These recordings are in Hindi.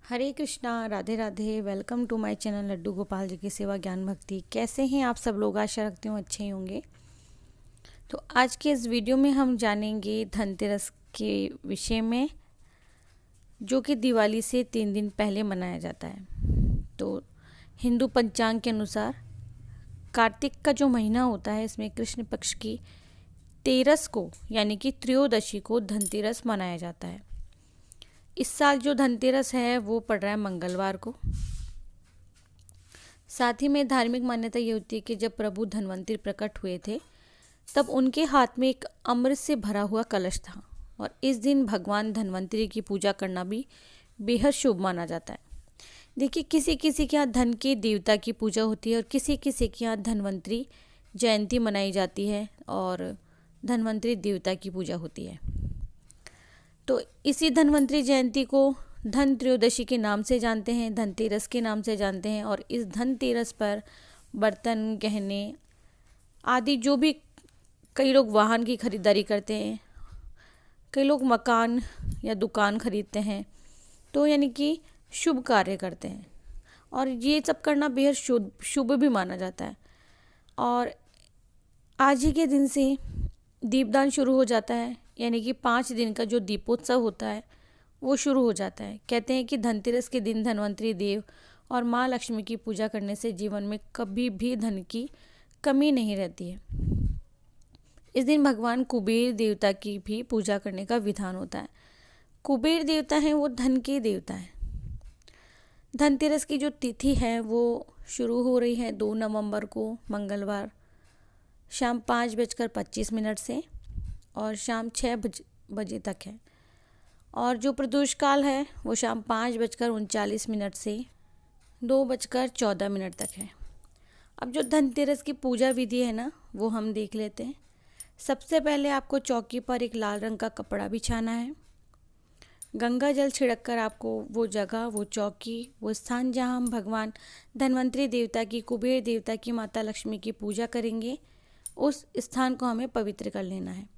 Hare Krishna, Radhe Radhe. Welcome to my channel Laddu Gopal ji की सेवा ज्ञान भक्ति। कैसे हैं आप सब लोग? आशा रखती हूँ अच्छे ही होंगे। तो आज के इस वीडियो में हम जानेंगे धनतेरस के विषय में, जो कि दिवाली से 3 दिन पहले मनाया जाता है। तो हिंदू पंचांग के अनुसार कार्तिक का जो महीना होता है, इसमें कृष्ण पक्ष की तेरस को यानी कि त्रयोदशी को धनतेरस मनाया जाता है। इस साल जो धनतेरस है वो पड़ रहा है मंगलवार को। साथ ही में धार्मिक मान्यता ये होती है कि जब प्रभु धन्वंतरी प्रकट हुए थे तब उनके हाथ में एक अमृत से भरा हुआ कलश था, और इस दिन भगवान धन्वंतरी की पूजा करना भी बेहद शुभ माना जाता है। देखिए, किसी किसी के यहाँ धन के देवता की पूजा होती है और किसी किसी के यहाँ धन्वंतरी जयंती मनाई जाती है और धन्वंतरी देवता की पूजा होती है। तो इसी धन्वंतरी जयंती को धन त्रयोदशी के नाम से जानते हैं, धनतेरस के नाम से जानते हैं। और इस धनतेरस पर बर्तन, गहने आदि जो भी, कई लोग वाहन की खरीदारी करते हैं, कई लोग मकान या दुकान खरीदते हैं, तो यानी कि शुभ कार्य करते हैं। और ये सब करना बेहद शुभ भी माना जाता है। और आज ही के दिन से दीपदान शुरू हो जाता है, यानी कि 5 दिन का जो दीपोत्सव होता है वो शुरू हो जाता है। कहते हैं कि धनतेरस के दिन धन्वंतरी देव और माँ लक्ष्मी की पूजा करने से जीवन में कभी भी धन की कमी नहीं रहती है। इस दिन भगवान कुबेर देवता की भी पूजा करने का विधान होता है। कुबेर देवता हैं वो धन के देवता हैं। धनतेरस की जो तिथि है वो शुरू हो रही है 2 नवंबर को मंगलवार शाम 5:25 से और शाम 6 बजे तक है। और जो प्रदोष काल है वो शाम 5:39 से 2:14 तक है। अब जो धनतेरस की पूजा विधि है ना, वो हम देख लेते हैं। सबसे पहले आपको चौकी पर एक लाल रंग का कपड़ा बिछाना है। गंगा जल छिड़क कर आपको वो जगह, वो चौकी, वो स्थान जहाँ हम भगवान धन्वंतरी देवता की, कुबेर देवता की, माता लक्ष्मी की पूजा करेंगे, उस स्थान को हमें पवित्र कर लेना है।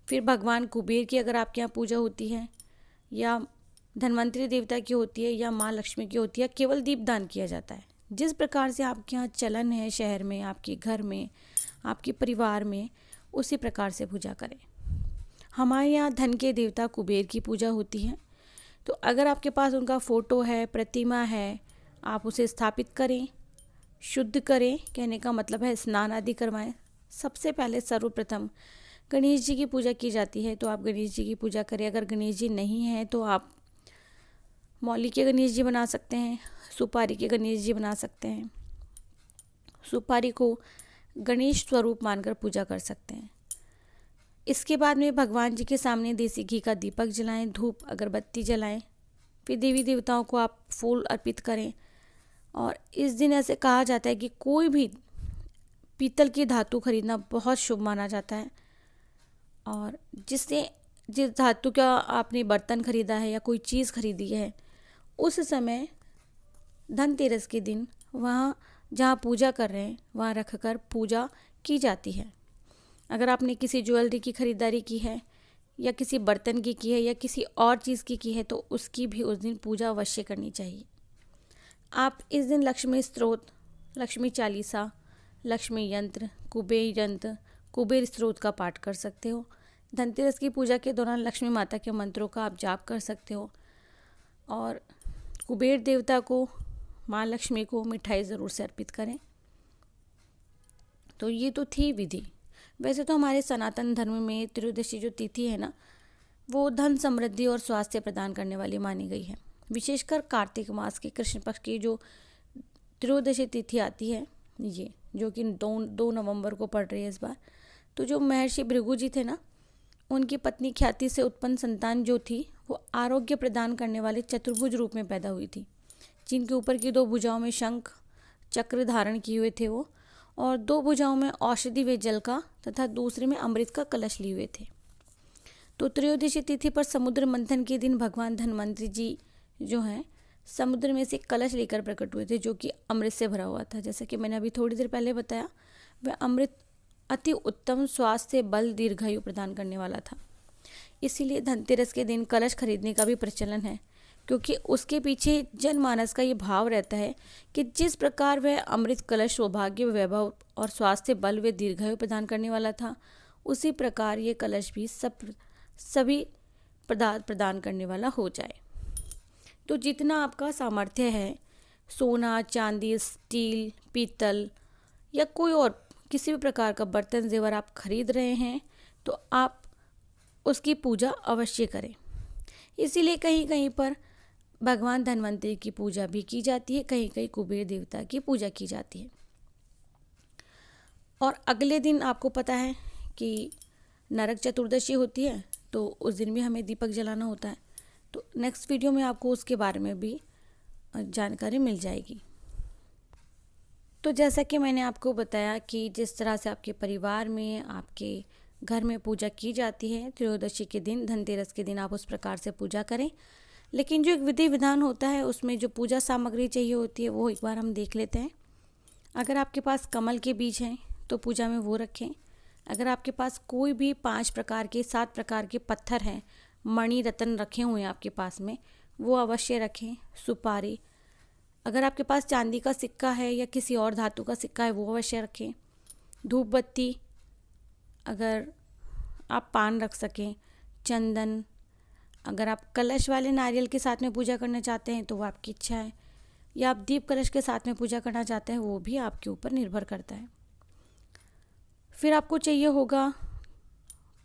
फिर भगवान कुबेर की अगर आपके यहाँ पूजा होती है, या धन्वंतरी देवता की होती है, या माँ लक्ष्मी की होती है, केवल दीपदान किया जाता है। जिस प्रकार से आपके यहाँ चलन है, शहर में, आपके घर में, आपके परिवार में, उसी प्रकार से पूजा करें। हमारे यहाँ धन के देवता कुबेर की पूजा होती है। तो अगर आपके पास उनका फ़ोटो है, प्रतिमा है, आप उसे स्थापित करें, शुद्ध करें। कहने का मतलब है स्नान आदि करवाएं। सबसे पहले सर्वप्रथम गणेश जी की पूजा की जाती है, तो आप गणेश जी की पूजा करें। अगर गणेश जी नहीं हैं तो आप मौली के गणेश जी बना सकते हैं, सुपारी के गणेश जी बना सकते हैं। सुपारी को गणेश स्वरूप मानकर पूजा कर सकते हैं। इसके बाद में भगवान जी के सामने देसी घी का दीपक जलाएं, धूप अगरबत्ती जलाएं। फिर देवी देवताओं को आप फूल अर्पित करें। और इस दिन ऐसे कहा जाता है कि कोई भी पीतल की धातु खरीदना बहुत शुभ माना जाता है। और जिस धातु का आपने बर्तन खरीदा है या कोई चीज़ खरीदी है, उस समय धनतेरस के दिन वहाँ जहाँ पूजा कर रहे हैं वहाँ रखकर पूजा की जाती है। अगर आपने किसी ज्वेलरी की खरीदारी की है, या किसी बर्तन की है, या किसी और चीज़ की है, तो उसकी भी उस दिन पूजा अवश्य करनी चाहिए। आप इस दिन लक्ष्मी स्तोत्र, लक्ष्मी चालीसा, लक्ष्मी यंत्र, कुबेर यंत्र, कुबेर स्तोत्र का पाठ कर सकते हो। धनतेरस की पूजा के दौरान लक्ष्मी माता के मंत्रों का आप जाप कर सकते हो। और कुबेर देवता को, माँ लक्ष्मी को मिठाई ज़रूर से अर्पित करें। तो ये तो थी विधि। वैसे तो हमारे सनातन धर्म में त्रयोदशी जो तिथि है ना, वो धन, समृद्धि और स्वास्थ्य प्रदान करने वाली मानी गई है। विशेषकर कार्तिक मास के कृष्ण पक्ष की जो त्रयोदशी तिथि आती है, ये जो कि 2 नवंबर को पड़ रही है इस बार। तो जो महर्षि भृगु जी थे ना, उनकी पत्नी ख्याति से उत्पन्न संतान जो थी वो आरोग्य प्रदान करने वाले चतुर्भुज रूप में पैदा हुई थी, जिनके ऊपर की 2 भुजाओं में शंख चक्र धारण किए हुए थे वो, और 2 भुजाओं में औषधि व जल का तथा दूसरे में अमृत का कलश लिए हुए थे। तो त्रयोदशी तिथि पर समुद्र मंथन के दिन भगवान धन्वंतरी जी जो हैं समुद्र में से कलश लेकर प्रकट हुए थे, जो कि अमृत से भरा हुआ था। जैसा कि मैंने अभी थोड़ी देर पहले बताया, वह अमृत अति उत्तम स्वास्थ्य, बल, दीर्घायु प्रदान करने वाला था। इसीलिए धनतेरस के दिन कलश खरीदने का भी प्रचलन है, क्योंकि उसके पीछे जनमानस का ये भाव रहता है कि जिस प्रकार वह अमृत कलश सौभाग्य, वैभव और स्वास्थ्य, बल व दीर्घायु प्रदान करने वाला था, उसी प्रकार ये कलश भी सभी पदार्थ प्रदान करने वाला हो जाए। तो जितना आपका सामर्थ्य है, सोना, चांदी, स्टील, पीतल या कोई और किसी भी प्रकार का बर्तन जेवर आप खरीद रहे हैं, तो आप उसकी पूजा अवश्य करें। इसीलिए कहीं कहीं पर भगवान धन्वंतरि की पूजा भी की जाती है, कहीं कहीं कुबेर देवता की पूजा की जाती है। और अगले दिन आपको पता है कि नरक चतुर्दशी होती है, तो उस दिन भी हमें दीपक जलाना होता है। तो नेक्स्ट वीडियो में आपको उसके बारे में भी जानकारी मिल जाएगी। तो जैसा कि मैंने आपको बताया कि जिस तरह से आपके परिवार में, आपके घर में पूजा की जाती है, त्रयोदशी के दिन, धनतेरस के दिन आप उस प्रकार से पूजा करें। लेकिन जो एक विधि विधान होता है, उसमें जो पूजा सामग्री चाहिए होती है, वो एक बार हम देख लेते हैं। अगर आपके पास कमल के बीज हैं तो पूजा में वो रखें। अगर आपके पास कोई भी 5 प्रकार के, 7 प्रकार के पत्थर हैं, मणि रत्न रखे हुए हैं आपके पास में, वो अवश्य रखें। सुपारी, अगर आपके पास चांदी का सिक्का है या किसी और धातु का सिक्का है, वो अवश्य रखें। धूप बत्ती, अगर आप पान रख सकें, चंदन, अगर आप कलश वाले नारियल के साथ में पूजा करना चाहते हैं तो वो आपकी इच्छा है, या आप दीप कलश के साथ में पूजा करना चाहते हैं, वो भी आपके ऊपर निर्भर करता है। फिर आपको चाहिए होगा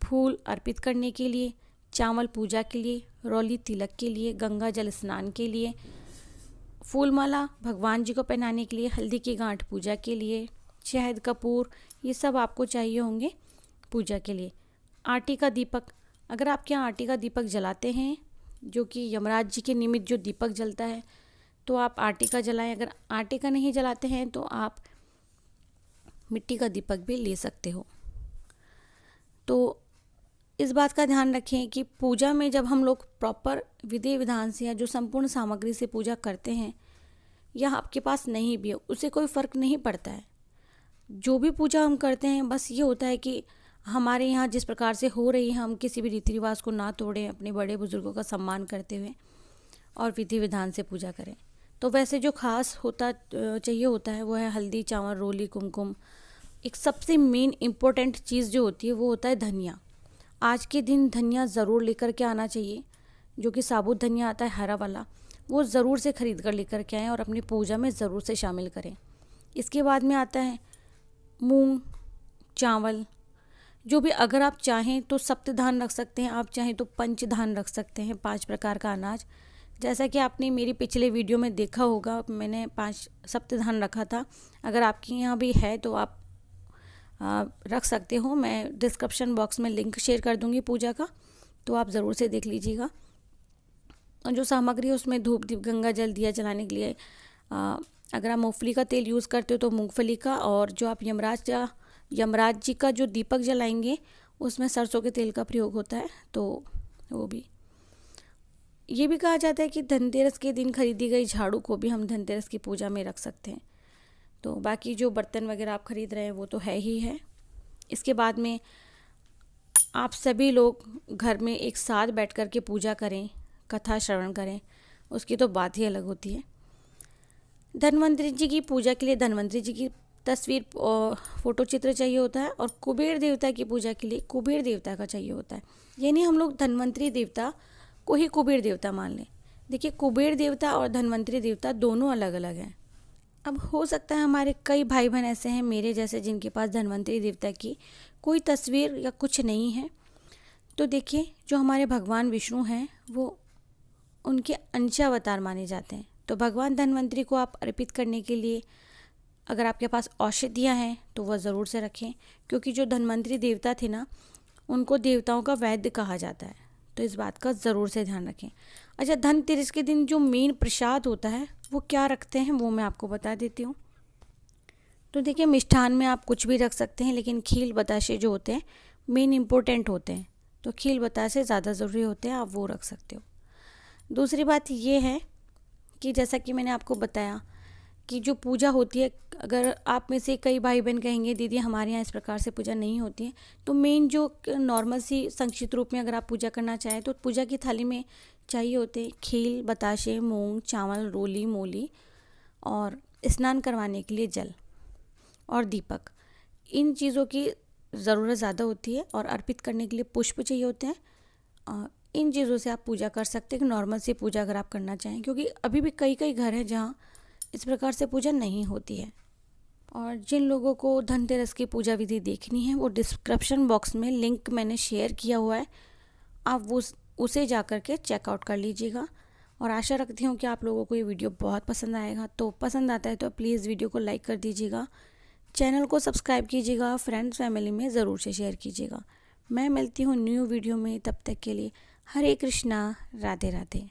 फूल अर्पित करने के लिए, चावल पूजा के लिए, रौली तिलक के लिए, गंगा जल स्नान के लिए, फूलमाला भगवान जी को पहनाने के लिए, हल्दी की गांठ पूजा के लिए, शहद, कपूर, ये सब आपको चाहिए होंगे पूजा के लिए। आटे का दीपक, अगर आपके यहाँ आटे का दीपक जलाते हैं, जो कि यमराज जी के निमित्त जो दीपक जलता है, तो आप आटे का जलाएं। अगर आटे का नहीं जलाते हैं तो आप मिट्टी का दीपक भी ले सकते हो। तो इस बात का ध्यान रखें कि पूजा में जब हम लोग प्रॉपर विधि विधान से या जो संपूर्ण सामग्री से पूजा करते हैं, या आपके पास नहीं भी है, उससे कोई फ़र्क नहीं पड़ता है। जो भी पूजा हम करते हैं, बस ये होता है कि हमारे यहाँ जिस प्रकार से हो रही है, हम किसी भी रीति रिवाज को ना तोड़ें, अपने बड़े बुजुर्गों का सम्मान करते हुए और विधि विधान से पूजा करें। तो वैसे जो खास होता चाहिए होता है, वो है हल्दी, चावल, रोली, कुमकुम। एक सबसे मेन इम्पोर्टेंट चीज़ जो होती है वो होता है धनिया। आज के दिन धनिया ज़रूर लेकर के आना चाहिए, जो कि साबुत धनिया आता है हरा वाला, वो ज़रूर से ख़रीद कर लेकर के आएँ और अपनी पूजा में ज़रूर से शामिल करें। इसके बाद में आता है मूंग, चावल, जो भी अगर आप चाहें तो सप्तधान रख सकते हैं, आप चाहें तो पंचधान रख सकते हैं, 5 प्रकार का अनाज। जैसा कि आपने मेरी पिछले वीडियो में देखा होगा, मैंने 5 सप्तधान रखा था। अगर आपके यहाँ भी है तो आप रख सकते हो। मैं डिस्क्रिप्शन बॉक्स में लिंक शेयर कर दूंगी पूजा का, तो आप ज़रूर से देख लीजिएगा। और जो सामग्री है उसमें धूप, दीप, गंगा जल, दिया जलाने के लिए अगर आप मूंगफली का तेल यूज़ करते हो तो मूंगफली का, और जो आप यमराज जी का जो दीपक जलाएंगे उसमें सरसों के तेल का प्रयोग होता है, तो वो भी। ये भी कहा जाता है कि धनतेरस के दिन खरीदी गई झाड़ू को भी हम धनतेरस की पूजा में रख सकते हैं। तो बाकी जो बर्तन वगैरह आप खरीद रहे हैं वो तो है ही है। इसके बाद में आप सभी लोग घर में एक साथ बैठ कर के पूजा करें, कथा श्रवण करें, उसकी तो बात ही अलग होती है। धन्वंतरि जी की पूजा के लिए धन्वंतरि जी की तस्वीर और फोटो चित्र चाहिए होता है, और कुबेर देवता की पूजा के लिए कुबेर देवता का चाहिए होता है। यानी हम लोग धन्वंतरि देवता को ही कुबेर देवता मान लें। देखिए, कुबेर देवता और धन्वंतरि देवता दोनों अलग अलग हैं। अब हो सकता है हमारे कई भाई बहन ऐसे हैं मेरे जैसे जिनके पास धन्वंतरि देवता की कोई तस्वीर या कुछ नहीं है। तो देखिए, जो हमारे भगवान विष्णु हैं वो उनके अंशावतार माने जाते हैं। तो भगवान धन्वंतरि को आप अर्पित करने के लिए अगर आपके पास औषधियाँ हैं तो वह ज़रूर से रखें, क्योंकि जो धन्वंतरि देवता थे ना, उनको देवताओं का वैद्य कहा जाता है। तो इस बात का ज़रूर से ध्यान रखें। अच्छा, धनतेरस के दिन जो मेन प्रसाद होता है वो क्या रखते हैं वो मैं आपको बता देती हूँ। तो देखिए, मिष्ठान में आप कुछ भी रख सकते हैं, लेकिन खील बताशे जो होते हैं मेन इम्पोर्टेंट होते हैं, तो खील बताशे ज़्यादा ज़रूरी होते हैं, आप वो रख सकते हो। दूसरी बात ये है कि जैसा कि मैंने आपको बताया कि जो पूजा होती है, अगर आप में से कई भाई बहन कहेंगे दीदी हमारे यहाँ इस प्रकार से पूजा नहीं होती है, तो मेन जो नॉर्मल सी संक्षिप्त रूप में अगर आप पूजा करना चाहें तो पूजा की थाली में चाहिए होते हैं खील, बताशे, मूंग, चावल, रोली, मूली और स्नान करवाने के लिए जल और दीपक। इन चीज़ों की ज़रूरत ज़्यादा होती है और अर्पित करने के लिए पुष्प चाहिए होते हैं। इन चीज़ों से आप पूजा कर सकते हैं कि नॉर्मल सी पूजा अगर आप करना चाहें, क्योंकि अभी भी कई कई घर हैं जहाँ इस प्रकार से पूजा नहीं होती है। और जिन लोगों को धनतेरस की पूजा विधि देखनी है वो डिस्क्रिप्शन बॉक्स में लिंक मैंने शेयर किया हुआ है, आप वो उसे जा कर के चेकआउट कर लीजिएगा। और आशा रखती हूँ कि आप लोगों को ये वीडियो बहुत पसंद आएगा। तो पसंद आता है तो प्लीज़ वीडियो को लाइक कर दीजिएगा, चैनल को सब्सक्राइब कीजिएगा, फ्रेंड्स फैमिली में ज़रूर से शेयर कीजिएगा। मैं मिलती हूँ न्यू वीडियो में, तब तक के लिए हरे कृष्णा, राधे राधे।